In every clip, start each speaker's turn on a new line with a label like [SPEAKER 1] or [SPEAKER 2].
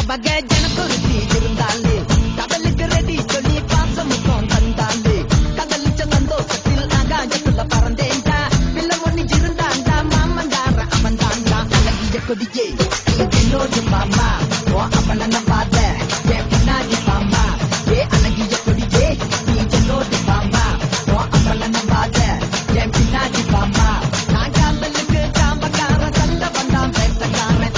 [SPEAKER 1] வகை ஜனக்குருத்தி இருந்தாலே கடலுக்கு ரெடி சொல்லி பாசமுத்தம் தந்தாலே கதலிச்ச சந்தோஷத்தில் ஆகாயத்துல பறந்தேன்டா பிள்ளை ஒண்ணு இருந்தாண்டா மாமங்கார அவன் தாண்டா அழகிய கொடியே என்னோடு மாமா ஓ அவன நம்பாத என் பின்னாடி மாமா ஏ அழகிய கொடியே நீ என்னோடு மாமா ஓ அவன நம்பாத என் பின்னாடி மாமா நான் காதலுக்கு காம்பக்கார சண்டை வந்தான் பேசக்காரன்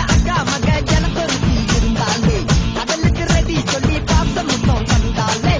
[SPEAKER 1] அக்கா மக ஜனக்குருத்தி இருந்தாலே கடலுக்கு ரெடி சொல்லி பாசமுத்தம் தந்தாலே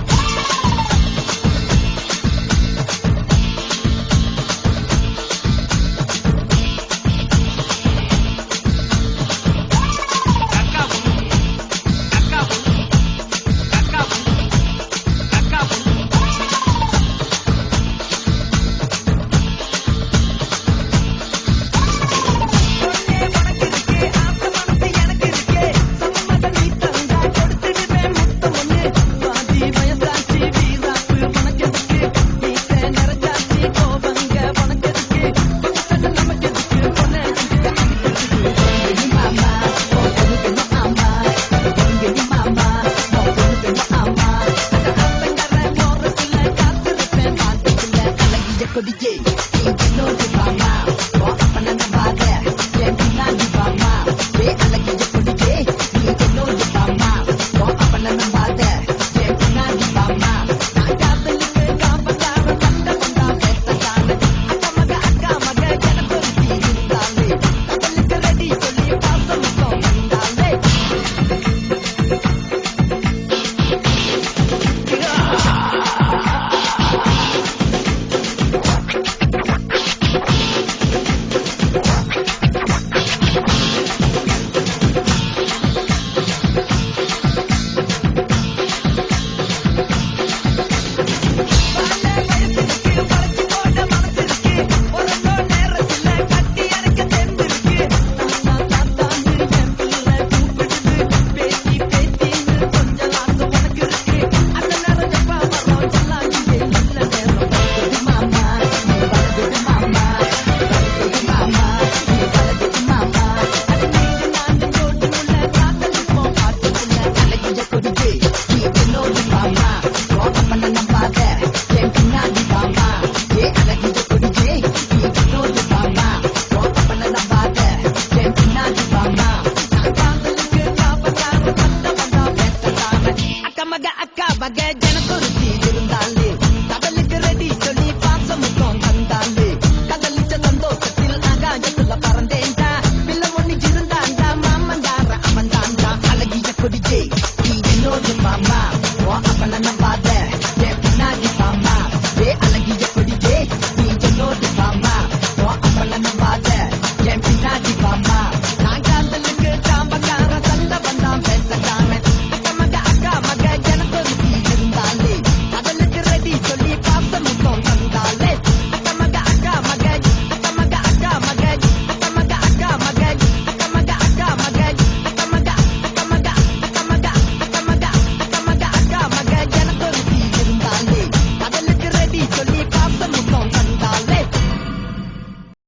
[SPEAKER 1] கொடியே என்னோடு மாமா ஓ அப்பன நம்பாத என் பின்னாடி மாமா ஏ அழகிய கொடியே நீ என்னோடு மாமா ஓ அப்பன நம்பாத என் பின்னாடி மாமா நான் காதலுக்கு காம்பக்கார சண்டை வந்தா பேசக்காரன் அக்கா மக ஜனக்குருத்தி இருந்தாலே கடலுக்கு ரெடி சொல்லி பாசமுத்தம் தந்தாலே அக்கா மக ஜனக்குரு